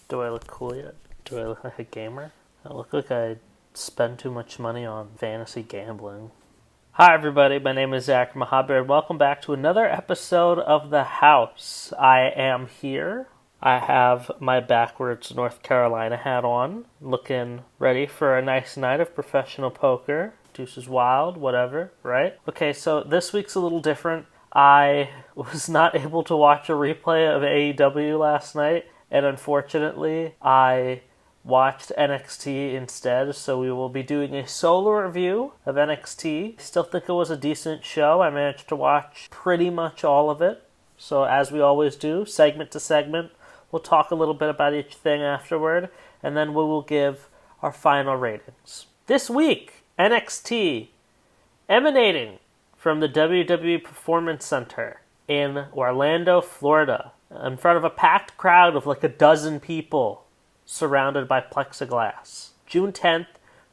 Do I look cool yet? Do I look like a gamer? I look like I spend too much money on fantasy gambling. Hi everybody, my name is Zach Mahaber, and welcome back to another episode of The House. I am here. I have my backwards North Carolina hat on, looking ready for a nice night of professional poker. Deuces wild, whatever, right? Okay, so this week's a little different. I was not able to watch a replay of AEW last night, and unfortunately, I watched NXT instead, so we will be doing a solo review of NXT. Still think it was a decent show. I managed to watch pretty much all of it. So as we always do, segment to segment, we'll talk a little bit about each thing afterward, and then we will give our final ratings. This week, NXT, emanating from the WWE Performance Center in Orlando, Florida, in front of a packed crowd of like a dozen people, surrounded by plexiglass. June 10th,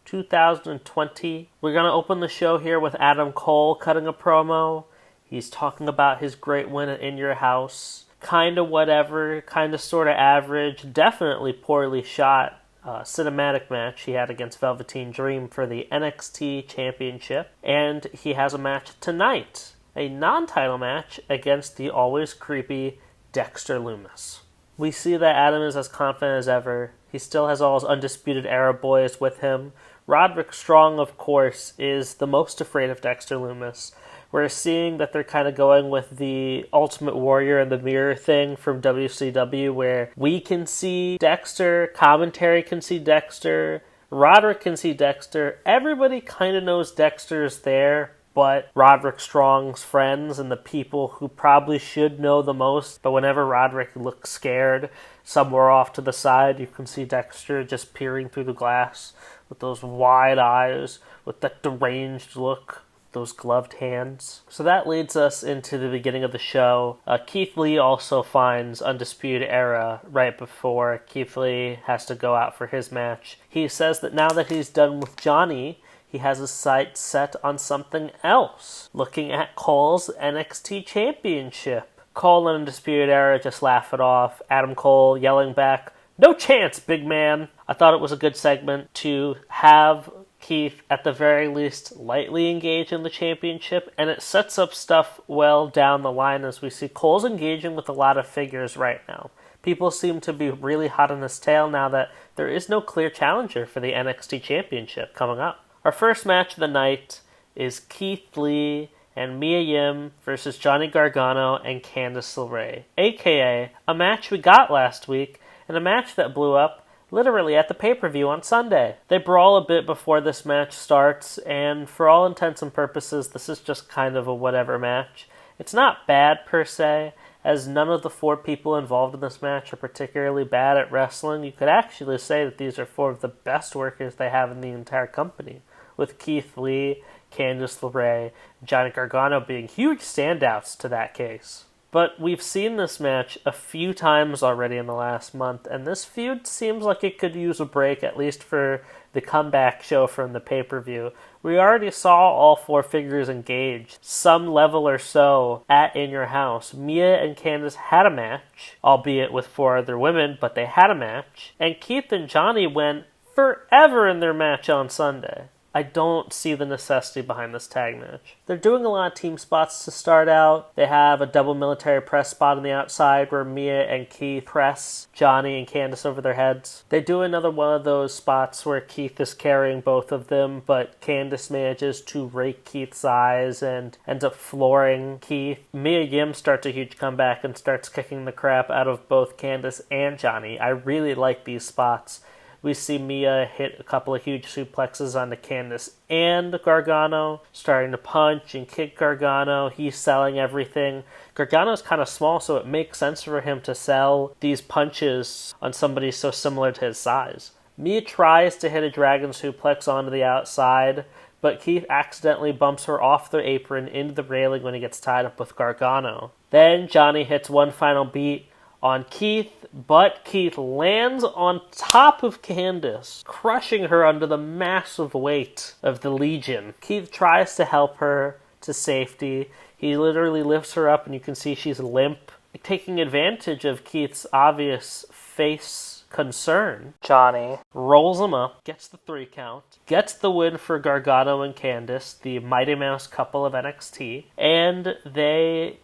2020. We're going to open the show here with Adam Cole cutting a promo. He's talking about his great win at In Your House. Kind of whatever, kind of sort of average, definitely poorly shot cinematic match he had against Velveteen Dream for the NXT Championship. And he has a match tonight, a non-title match against the always creepy Dexter Lumis. We see that Adam is as confident as ever. He still has all his Undisputed Era boys with him. Roderick Strong, of course, is the most afraid of Dexter Lumis. We're seeing that they're kind of going with the Ultimate Warrior and the Mirror thing from WCW, where we can see Dexter, commentary can see Dexter, Roderick can see Dexter. Everybody kind of knows Dexter's there, but Roderick Strong's friends and the people who probably should know the most. But whenever Roderick looks scared, somewhere off to the side, you can see Dexter just peering through the glass with those wide eyes, with that deranged look, those gloved hands. So that leads us into the beginning of the show. Keith Lee also finds Undisputed Era right before Keith Lee has to go out for his match. He says that now that he's done with Johnny, he has his sights set on something else, looking at Cole's NXT Championship. Cole and Undisputed Era just laugh it off. Adam Cole yelling back, "No chance, big man!" I thought it was a good segment to have Keith, at the very least, lightly engage in the championship, and it sets up stuff well down the line as we see Cole's engaging with a lot of figures right now. People seem to be really hot on his tail now that there is no clear challenger for the NXT Championship coming up. Our first match of the night is Keith Lee and Mia Yim versus Johnny Gargano and Candice LeRae, a.k.a. a match we got last week, and a match that blew up literally at the pay-per-view on Sunday. They brawl a bit before this match starts, and for all intents and purposes, this is just kind of a whatever match. It's not bad per se, as none of the four people involved in this match are particularly bad at wrestling. You could actually say that these are four of the best workers they have in the entire company, with Keith Lee, Candice LeRae, and Johnny Gargano being huge standouts to that case. But we've seen this match a few times already in the last month, and this feud seems like it could use a break, at least for the comeback show from the pay-per-view. We already saw all four figures engage some level or so at In Your House. Mia and Candice had a match, albeit with four other women, but they had a match. And Keith and Johnny went forever in their match on Sunday. I don't see the necessity behind this tag match. They're doing a lot of team spots to start out. They have a double military press spot on the outside where Mia and Keith press Johnny and Candice over their heads. They do another one of those spots where Keith is carrying both of them, but Candice manages to rake Keith's eyes and ends up flooring Keith. Mia Yim starts a huge comeback and starts kicking the crap out of both Candice and Johnny. I really like these spots. We see Mia hit a couple of huge suplexes onto Candice and Gargano, starting to punch and kick Gargano. He's selling everything. Gargano's kind of small, so it makes sense for him to sell these punches on somebody so similar to his size. Mia tries to hit a dragon suplex onto the outside, but Keith accidentally bumps her off the apron into the railing when he gets tied up with Gargano. Then Johnny hits one final beat on Keith, but Keith lands on top of Candice, crushing her under the massive weight of the Legion. Keith tries to help her to safety. He literally lifts her up and you can see she's limp, taking advantage of Keith's obvious face concern, Johnny rolls him up, gets the 3 count, gets the win for Gargano and Candice, the Mighty Mouse couple of NXT, and they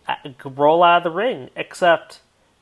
roll out of the ring, except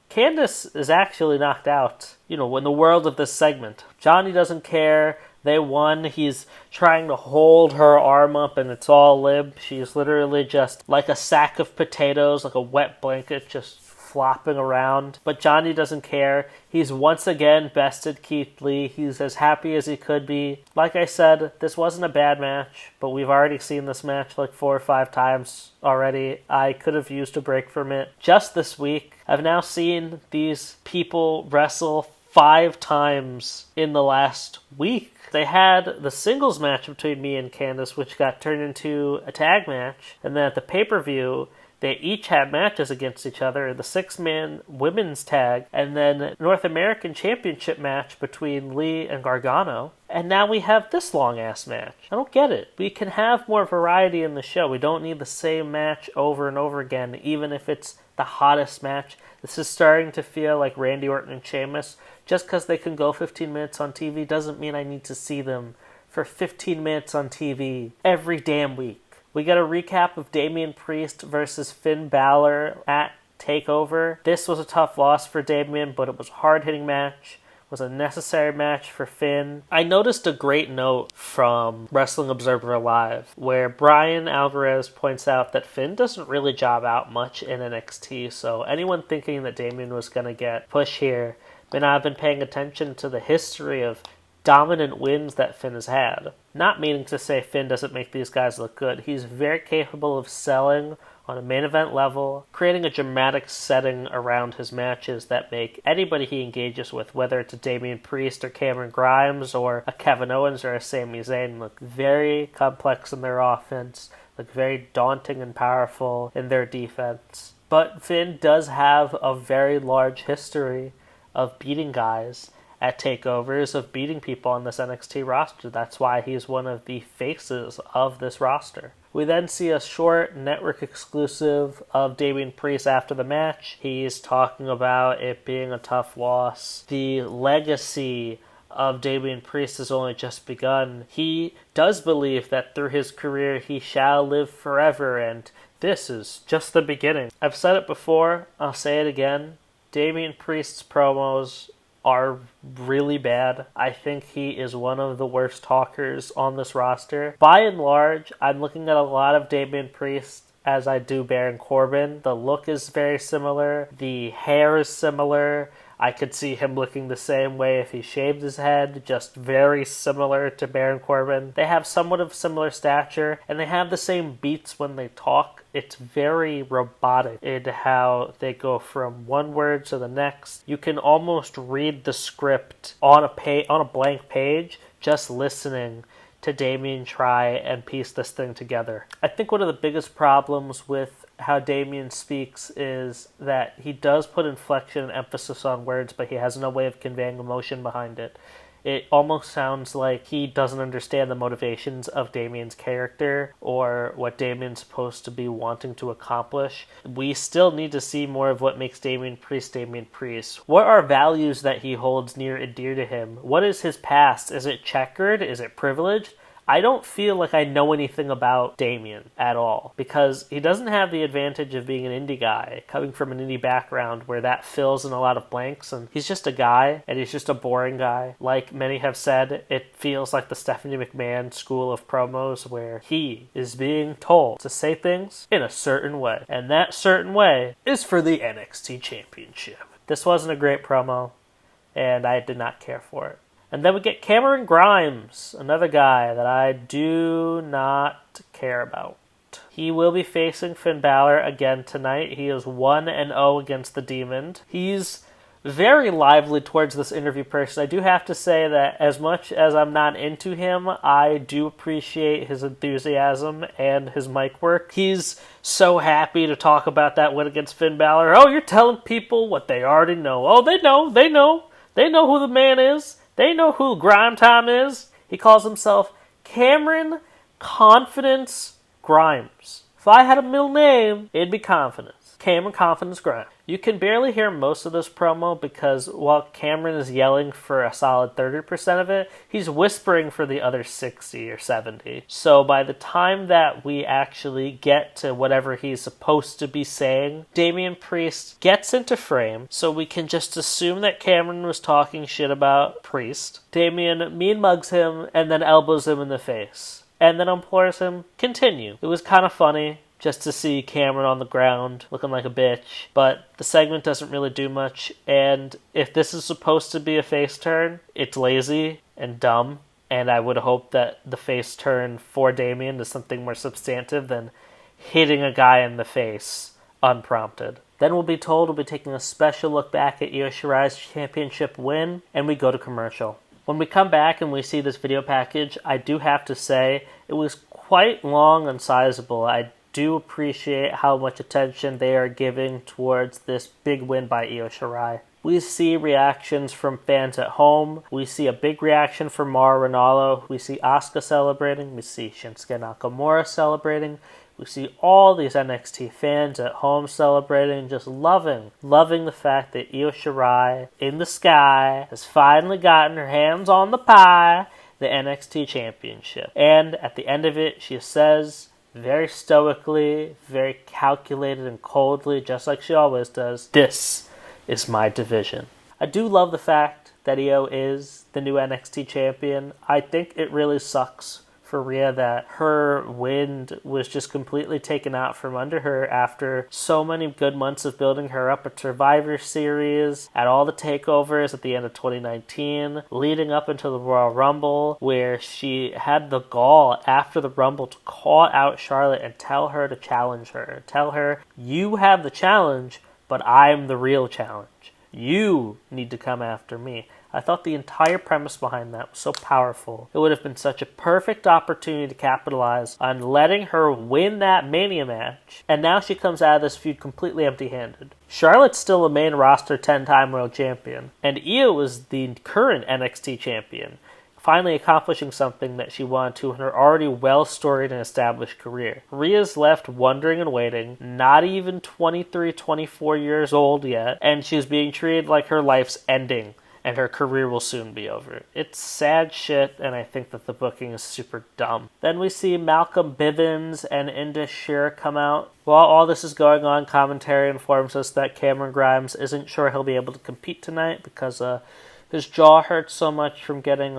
Candice is actually knocked out, in the world of this segment. Johnny doesn't care. They won. He's trying to hold her arm up and it's all limp. She's literally just like a sack of potatoes, like a wet blanket, just flopping around. But Johnny doesn't care. He's once again bested Keith Lee. He's as happy as he could be. Like I said, this wasn't a bad match, but we've already seen this match like 4 or 5 times already. I could have used a break from it just this week. I've now seen these people wrestle 5 times in the last week. They had the singles match between me and Candice, which got turned into a tag match. And then at the pay-per-view, they each had matches against each other in the 6-man women's tag, and then North American Championship match between Lee and Gargano. And now we have this long-ass match. I don't get it. We can have more variety in the show. We don't need the same match over and over again, even if it's the hottest match. This is starting to feel like Randy Orton and Sheamus. Just because they can go 15 minutes on TV doesn't mean I need to see them for 15 minutes on TV every damn week. We get a recap of Damian Priest versus Finn Balor at TakeOver. This was a tough loss for Damian, but it was a hard-hitting match. It was a necessary match for Finn. I noticed a great note from Wrestling Observer Live where Brian Alvarez points out that Finn doesn't really job out much in NXT, so anyone thinking that Damian was going to get pushed here may not have been paying attention to the history of dominant wins that Finn has had. Not meaning to say Finn doesn't make these guys look good. He's very capable of selling on a main event level, creating a dramatic setting around his matches that make anybody he engages with, whether it's a Damian Priest or Cameron Grimes or a Kevin Owens or a Sami Zayn, look very complex in their offense, look very daunting and powerful in their defense. But Finn does have a very large history of beating guys at takeovers, of beating people on this NXT roster. That's why he's one of the faces of this roster. We then see a short network exclusive of Damian Priest after the match. He's talking about it being a tough loss. The legacy of Damian Priest has only just begun. He does believe that through his career he shall live forever, and this is just the beginning. I've said it before, I'll say it again. Damian Priest's promos are really bad. I think he is one of the worst talkers on this roster. By and large, I'm looking at a lot of Damian Priest as I do Baron Corbin. The look is very similar. The hair is similar. I could see him looking the same way if he shaved his head, just very similar to Baron Corbin. They have somewhat of similar stature, and they have the same beats when they talk. It's very robotic in how they go from one word to the next. You can almost read the script on a blank page, just listening to Damian try and piece this thing together. I think one of the biggest problems with how Damian speaks is that he does put inflection and emphasis on words, but he has no way of conveying emotion behind it. It almost sounds like he doesn't understand the motivations of Damian's character or what Damian's supposed to be wanting to accomplish. We still need to see more of what makes Damian Priest Damian Priest. What are values that he holds near and dear to him? What is his past? Is it checkered? Is it privileged? I don't feel like I know anything about Damian at all, because he doesn't have the advantage of being an indie guy, coming from an indie background where that fills in a lot of blanks, and he's just a guy, and he's just a boring guy. Like many have said, it feels like the Stephanie McMahon school of promos where he is being told to say things in a certain way, and that certain way is for the NXT Championship. This wasn't a great promo, and I did not care for it. And then we get Cameron Grimes, another guy that I do not care about. He will be facing Finn Balor again tonight. He is 1-0 against the Demon. He's very lively towards this interview person. I do have to say that as much as I'm not into him, I do appreciate his enthusiasm and his mic work. He's so happy to talk about that win against Finn Balor. Oh, you're telling people what they already know. Oh, they know who the man is. They know who Grime Time is. He calls himself Cameron Confidence Grimes. If I had a middle name, it'd be Confidence. Cameron Confidence Grimes. You can barely hear most of this promo because while Cameron is yelling for a solid 30% of it, he's whispering for the other 60 or 70. So by the time that we actually get to whatever he's supposed to be saying, Damian Priest gets into frame, so we can just assume that Cameron was talking shit about Priest. Damian mean mugs him and then elbows him in the face, and then implores him, continue. It was kind of funny just to see Cameron on the ground looking like a bitch, but the segment doesn't really do much, and if this is supposed to be a face turn, it's lazy and dumb, and I would hope that the face turn for Damian is something more substantive than hitting a guy in the face unprompted. Then we'll be told we'll be taking a special look back at Io Shirai's championship win, and we go to commercial. When we come back and we see this video package, I do have to say it was quite long and sizable. I do appreciate how much attention they are giving towards this big win by Io Shirai. We see reactions from fans at home. We see a big reaction from Mauro Ranallo. We see Asuka celebrating. We see Shinsuke Nakamura celebrating. We see all these NXT fans at home celebrating, just loving the fact that Io Shirai in the sky has finally gotten her hands on the pie, the NXT Championship. And at the end of it, she says, very stoically, very calculated and coldly, just like she always does, this is my division. I do love the fact that Io is the new NXT champion. I think it really sucks for Rhea that her wind was just completely taken out from under her after so many good months of building her up at Survivor Series, at all the takeovers at the end of 2019, leading up into the Royal Rumble, where she had the gall after the Rumble to call out Charlotte and tell her to challenge her. Tell her, you have the challenge, but I'm the real challenge. You need to come after me. I thought the entire premise behind that was so powerful. It would have been such a perfect opportunity to capitalize on letting her win that Mania match, and now she comes out of this feud completely empty-handed. Charlotte's still a main roster 10-time world champion, and Io is the current NXT champion, finally accomplishing something that she wanted to in her already well-storied and established career. Rhea's left wondering and waiting, not even 23, 24 years old yet, and she's being treated like her life's ending and her career will soon be over. It's sad shit, and I think that the booking is super dumb. Then we see Malcolm Bivens and Indus Sher come out. While all this is going on, commentary informs us that Cameron Grimes isn't sure he'll be able to compete tonight because his jaw hurts so much from getting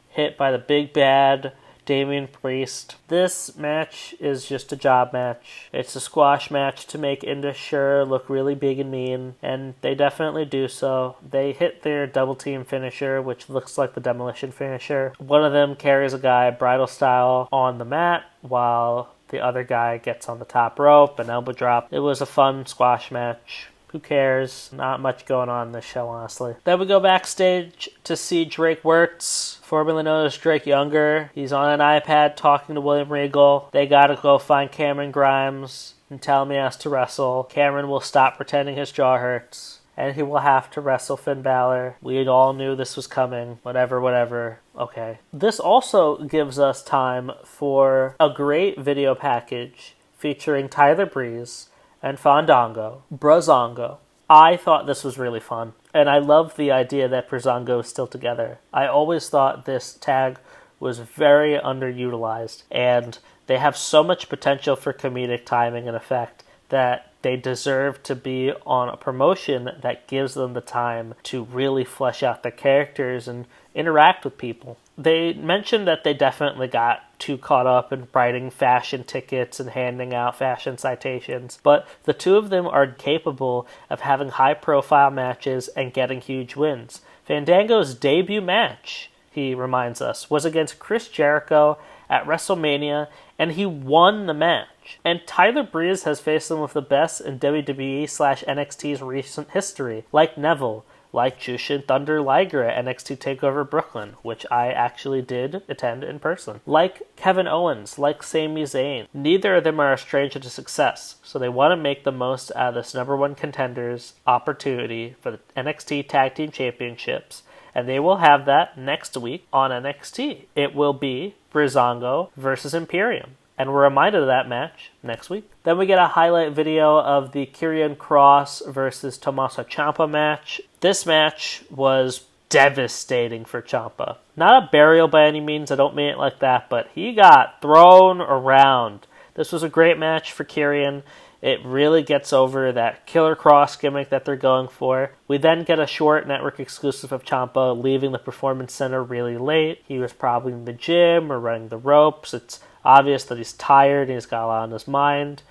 hit by the big bad Damian Priest. This match is just a job match. It's a squash match to make Indus Sher look really big and mean, and they definitely do so. They hit their double team finisher, which looks like the demolition finisher. One of them carries a guy bridal style on the mat, while the other guy gets on the top rope, an elbow drop. It was a fun squash match. Who cares? Not much going on in this show, honestly. Then we go backstage to see Drake Wirtz, formerly known as Drake Younger. He's on an iPad talking to William Regal. They gotta go find Cameron Grimes and tell him he has to wrestle. Cameron will stop pretending his jaw hurts, and he will have to wrestle Finn Balor. We all knew this was coming. Whatever. Okay. This also gives us time for a great video package featuring Tyler Breeze and Fandango, Brazongo. I thought this was really fun, and I love the idea that Brazongo is still together. I always thought this tag was very underutilized, and they have so much potential for comedic timing and effect that they deserve to be on a promotion that gives them the time to really flesh out their characters and interact with people. They mentioned that they definitely got too caught up in writing fashion tickets and handing out fashion citations, but the two of them are capable of having high-profile matches and getting huge wins. Fandango's debut match, he reminds us, was against Chris Jericho at WrestleMania, and he won the match. And Tyler Breeze has faced some of the best in WWE/NXT's recent history, like Neville, like Jushin Thunder Liger at NXT Takeover Brooklyn, which I actually did attend in person. Like Kevin Owens, like Sami Zayn. Neither of them are a stranger to success, so they want to make the most out of this number one contender's opportunity for the NXT Tag Team Championships, and they will have that next week on NXT. It will be Brizongo versus Imperium And we're reminded of that match next week. Then we get a highlight video of the Karrion Kross versus Tommaso Ciampa match. This match was devastating for Ciampa. Not a burial by any means, I don't mean it like that, but he got thrown around. This was a great match for Karrion. It really gets over that Killer Kross gimmick that they're going for. We then get a short network exclusive of Ciampa leaving the Performance Center really late. He was probably in the gym or running the ropes. It's obvious that he's tired and he's got a lot on his mind.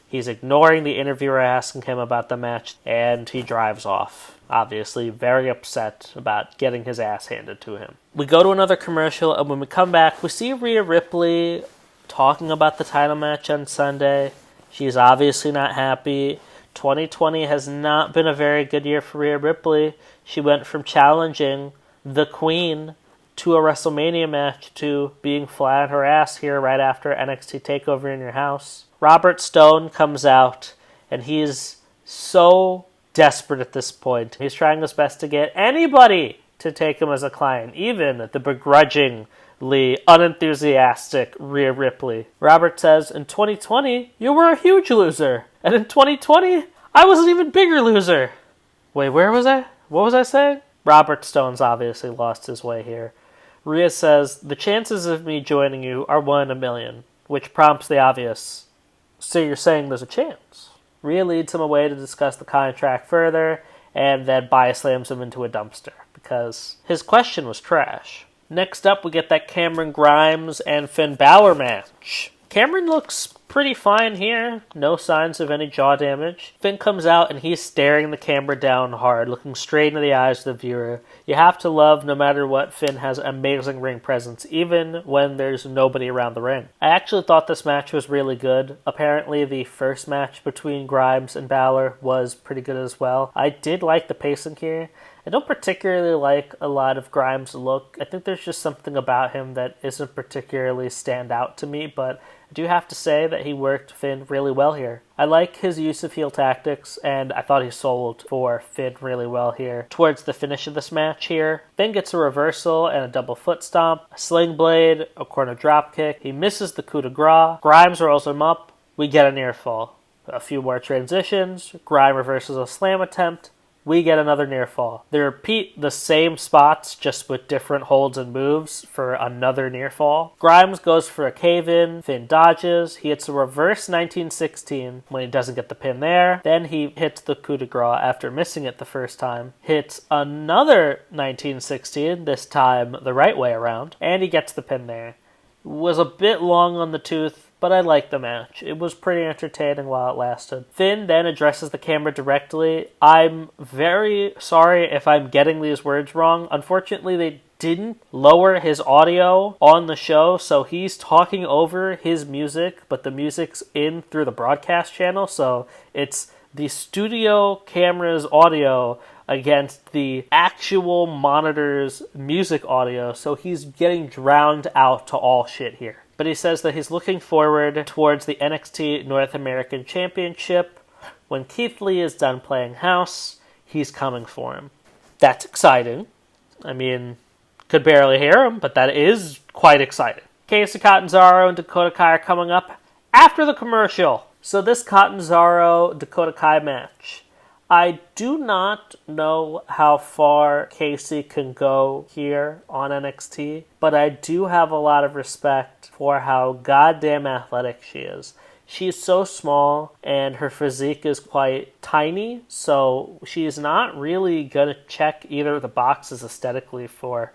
He's ignoring the interviewer asking him about the match, and he drives off. Obviously, very upset about getting his ass handed to him. We go to another commercial, and when we come back, we see Rhea Ripley talking about the title match on Sunday. She's obviously not happy. 2020 has not been a very good year for Rhea Ripley. She went from challenging the Queen to a WrestleMania match to being flat on her ass here right after NXT Takeover in your house. Robert Stone comes out, and he's so desperate at this point. He's trying his best to get anybody to take him as a client, even the begrudgingly unenthusiastic Rhea Ripley. Robert says, in 2020, you were a huge loser. And in 2020, I was an even bigger loser. Wait, where was I? What was I saying? Robert Stone's obviously lost his way here. Rhea says, the chances of me joining you are 1 in a million, which prompts the obvious. So you're saying there's a chance? Rhea leads him away to discuss the contract further, and then slams him into a dumpster, because his question was trash. Next up, we get that Cameron Grimes and Finn Balor match. Cameron looks pretty fine here. No signs of any jaw damage. Finn comes out and he's staring the camera down hard, looking straight into the eyes of the viewer. You have to love, no matter what, Finn has amazing ring presence, even when there's nobody around the ring. I actually thought this match was really good. Apparently the first match between Grimes and Balor was pretty good as well. I did like the pacing here. I don't particularly like a lot of Grimes' look. I think there's just something about him that isn't particularly stand out to me, but I do have to say that he worked Finn really well here. I like his use of heel tactics, and I thought he sold for Finn really well here. Towards the finish of this match here, Finn gets a reversal and a double foot stomp, a sling blade, a corner drop kick. He misses the coup de grace. Grimes rolls him up. We get a near fall. A few more transitions. Grimes reverses a slam attempt. We get another near fall. They repeat the same spots, just with different holds and moves for another near fall. Grimes goes for a cave-in. Finn dodges. He hits a reverse 1916 when he doesn't get the pin there. Then he hits the coup de grace after missing it the first time. Hits another 1916, this time the right way around. And he gets the pin there. Was a bit long on the tooth, but I liked the match. It was pretty entertaining while it lasted. Finn then addresses the camera directly. I'm very sorry if I'm getting these words wrong. Unfortunately, they didn't lower his audio on the show, so he's talking over his music, but the music's in through the broadcast channel, so it's the studio camera's audio against the actual monitor's music audio, so he's getting drowned out to all shit here. But he says that he's looking forward towards the NXT North American Championship. When Keith Lee is done playing house, he's coming for him. That's exciting. I mean, could barely hear him, but that is quite exciting. Kacy Catanzaro and Dakota Kai are coming up after the commercial. So this Catanzaro-Dakota Kai match, I do not know how far Kacy can go here on NXT, but I do have a lot of respect for how goddamn athletic she is. She's so small, and her physique is quite tiny, so she's not really going to check either of the boxes aesthetically for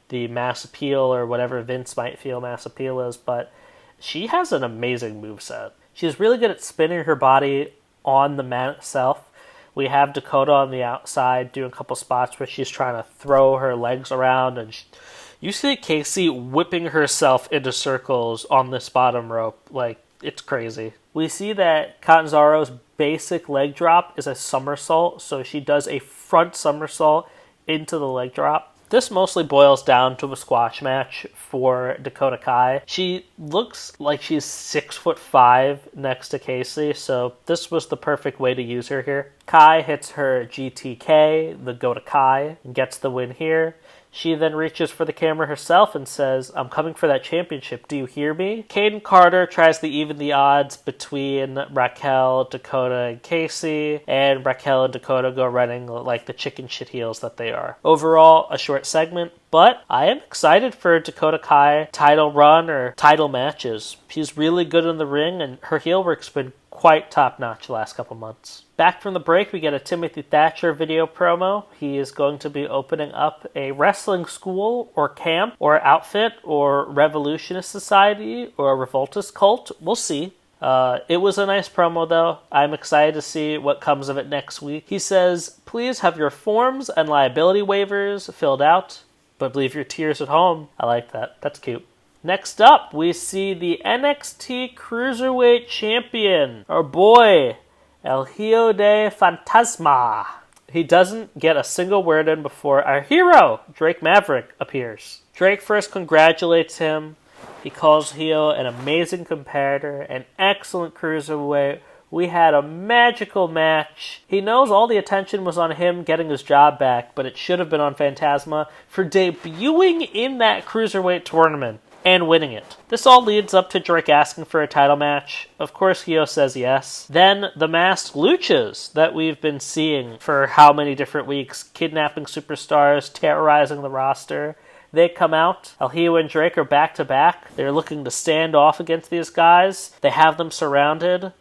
the mass appeal or whatever Vince might feel mass appeal is, but she has an amazing moveset. She's really good at spinning her body on the mat itself. We have Dakota on the outside doing a couple spots where she's trying to throw her legs around, and you see Kacy whipping herself into circles on this bottom rope. Like, it's crazy. We see that Catanzaro's basic leg drop is a somersault, so she does a front somersault into the leg drop. This mostly boils down to a squash match for Dakota Kai. She looks like she's 6'5" next to Kacy, so this was the perfect way to use her here. Kai hits her GTK, the Go to Kai, and gets the win here. She then reaches for the camera herself and says, "I'm coming for that championship. Do you hear me?" Caden Carter tries to even the odds between Raquel, Dakota, and Casey, and Raquel and Dakota go running like the chicken shit heels that they are. Overall, a short segment, but I am excited for Dakota Kai title run or title matches. She's really good in the ring, and her heel work's been quite top-notch the last couple months. Back from the break, we get a Timothy Thatcher video promo. He is going to be opening up a wrestling school or camp or outfit or revolutionist society or a revoltist cult. We'll see. It was a nice promo, though. I'm excited to see what comes of it next week. He says, "Please have your forms and liability waivers filled out, but leave your tears at home." I like that. That's cute. Next up, we see the NXT Cruiserweight Champion, our boy, El Hijo de Fantasma. He doesn't get a single word in before our hero, Drake Maverick, appears. Drake first congratulates him. He calls Hijo an amazing competitor, an excellent cruiserweight. We had a magical match. He knows all the attention was on him getting his job back, but it should have been on Fantasma for debuting in that cruiserweight tournament and winning it. This all leads up to Drake asking for a title match. Of course, Hijo says yes. Then the masked luchas that we've been seeing for how many different weeks, kidnapping superstars, terrorizing the roster, they come out. El Hijo and Drake are back to back. They're looking to stand off against these guys. They have them surrounded.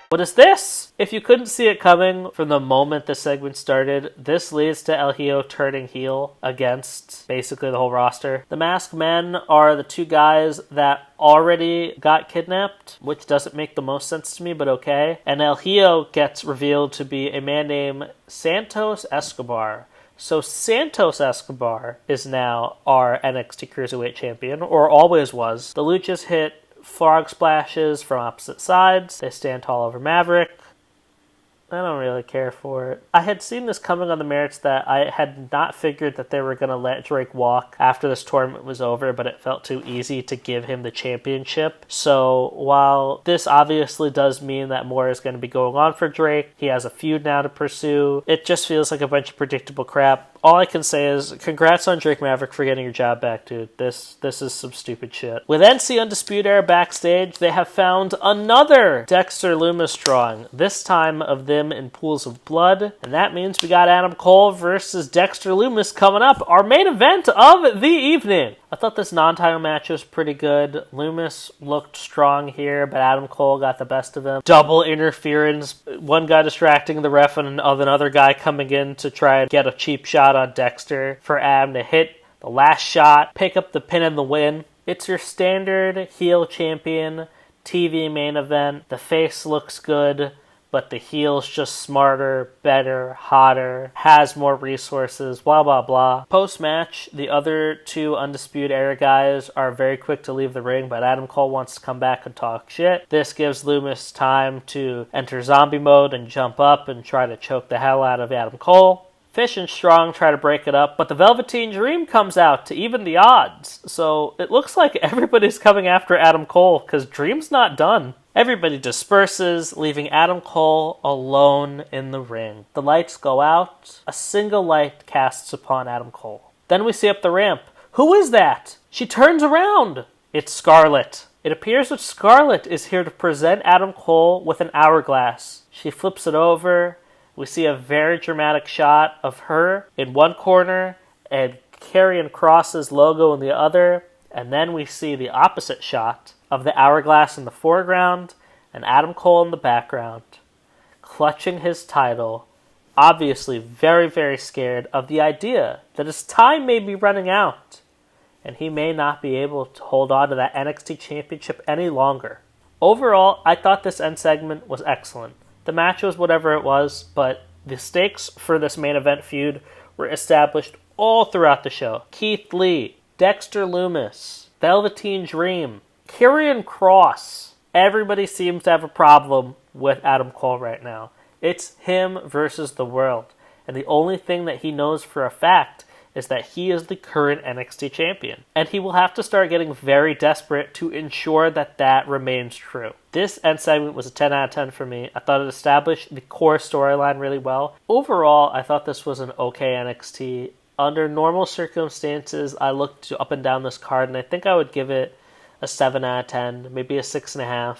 What is this? If you couldn't see it coming from the moment the segment started, this leads to El Hijo turning heel against basically the whole roster. The masked men are the two guys that already got kidnapped, which doesn't make the most sense to me, but okay. And El Hijo gets revealed to be a man named Santos Escobar. So Santos Escobar is now our NXT Cruiserweight Champion, or always was. The Luchas hit frog splashes from opposite sides. They stand tall over Maverick. I don't really care for it. I had seen this coming on the merits that I had not figured that they were going to let Drake walk after this tournament was over, but it felt too easy to give him the championship. So while this obviously does mean that more is going to be going on for Drake, he has a feud now to pursue, it just feels like a bunch of predictable crap. All I can say is, congrats on Drake Maverick for getting your job back, dude. This is some stupid shit. With NXT Undisputed Era backstage, they have found another Dexter Lumis drawing, this time of them in pools of blood. And that means we got Adam Cole versus Dexter Lumis coming up, our main event of the evening. I thought this non-title match was pretty good. Lumis looked strong here, but Adam Cole got the best of him. Double interference. One guy distracting the ref and another guy coming in to try and get a cheap shot on Dexter for Adam to hit the last shot, pick up the pin and the win. It's your standard heel champion TV main event. The face looks good, but the heel's just smarter, better, hotter, has more resources, blah, blah, blah. Post-match, the other two Undisputed Era guys are very quick to leave the ring, but Adam Cole wants to come back and talk shit. This gives Lumis time to enter zombie mode and jump up and try to choke the hell out of Adam Cole. Fish and Strong try to break it up, but the Velveteen Dream comes out to even the odds. So it looks like everybody's coming after Adam Cole, because Dream's not done. Everybody disperses, leaving Adam Cole alone in the ring. The lights go out. A single light casts upon Adam Cole. Then we see up the ramp. Who is that? She turns around. It's Scarlett. It appears that Scarlett is here to present Adam Cole with an hourglass. She flips it over. We see a very dramatic shot of her in one corner and Karrion Kross's logo in the other. And then we see the opposite shot of the hourglass in the foreground and Adam Cole in the background, clutching his title, obviously very, very scared of the idea that his time may be running out and he may not be able to hold on to that NXT Championship any longer. Overall, I thought this end segment was excellent. The match was whatever it was, but the stakes for this main event feud were established all throughout the show. Keith Lee, Dexter Lumis, Velveteen Dream, Karrion Kross. Everybody seems to have a problem with Adam Cole right now. It's him versus the world. And the only thing that he knows for a fact is that he is the current NXT champion. And he will have to start getting very desperate to ensure that that remains true. This end segment was a 10 out of 10 for me. I thought it established the core storyline really well. Overall, I thought this was an okay NXT. Under normal circumstances, I looked up and down this card, and I think I would give it a 7 out of 10, maybe a 6.5.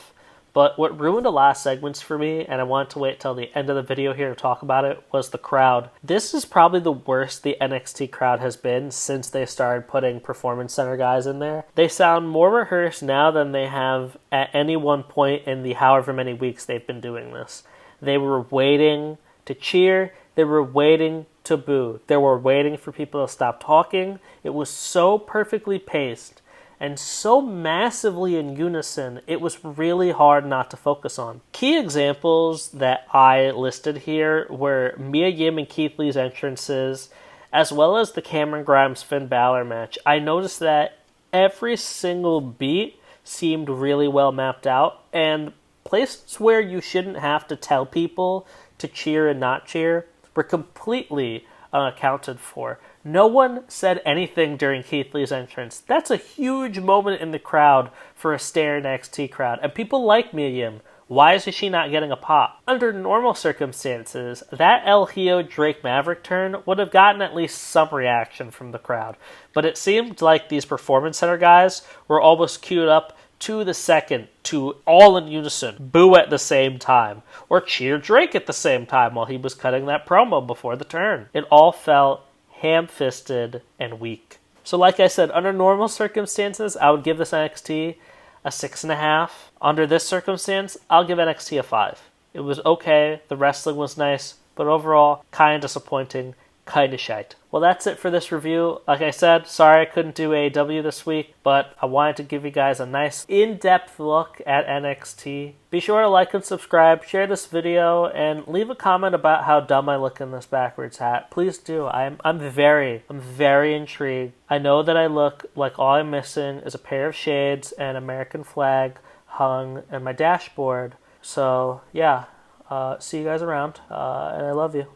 But what ruined the last segments for me, and I wanted to wait till the end of the video here to talk about it, was the crowd. This is probably the worst the NXT crowd has been since they started putting Performance Center guys in there. They sound more rehearsed now than they have at any one point in the however many weeks they've been doing this. They were waiting to cheer. They were waiting to boo. They were waiting for people to stop talking. It was so perfectly paced and so massively in unison, it was really hard not to focus on. Key examples that I listed here were Mia Yim and Keith Lee's entrances, as well as the Cameron Grimes-Finn Balor match. I noticed that every single beat seemed really well mapped out, and places where you shouldn't have to tell people to cheer and not cheer were completely unaccounted for. No one said anything during Keith Lee's entrance. That's a huge moment in the crowd for a stare NXT crowd, and people like Mia Yim. Why is she not getting a pop? Under normal circumstances, that El Hijo Drake Maverick turn would have gotten at least some reaction from the crowd, but it seemed like these Performance Center guys were almost queued up to the second to all in unison boo at the same time, or cheer Drake at the same time while he was cutting that promo before the turn. It all felt ham-fisted and weak. So like I said, under normal circumstances, I would give this NXT a 6.5. Under this circumstance, I'll give NXT a 5. It was okay, the wrestling was nice, but overall, kind of disappointing, kind of shite. Well, that's it for this review. Like I said, sorry I couldn't do AEW this week, but I wanted to give you guys a nice in-depth look at NXT. Be sure to like and subscribe, share this video, and leave a comment about how dumb I look in this backwards hat. Please do. I'm very intrigued. I know that I look like all I'm missing is a pair of shades and American flag hung in my dashboard. So, yeah, see you guys around, and I love you.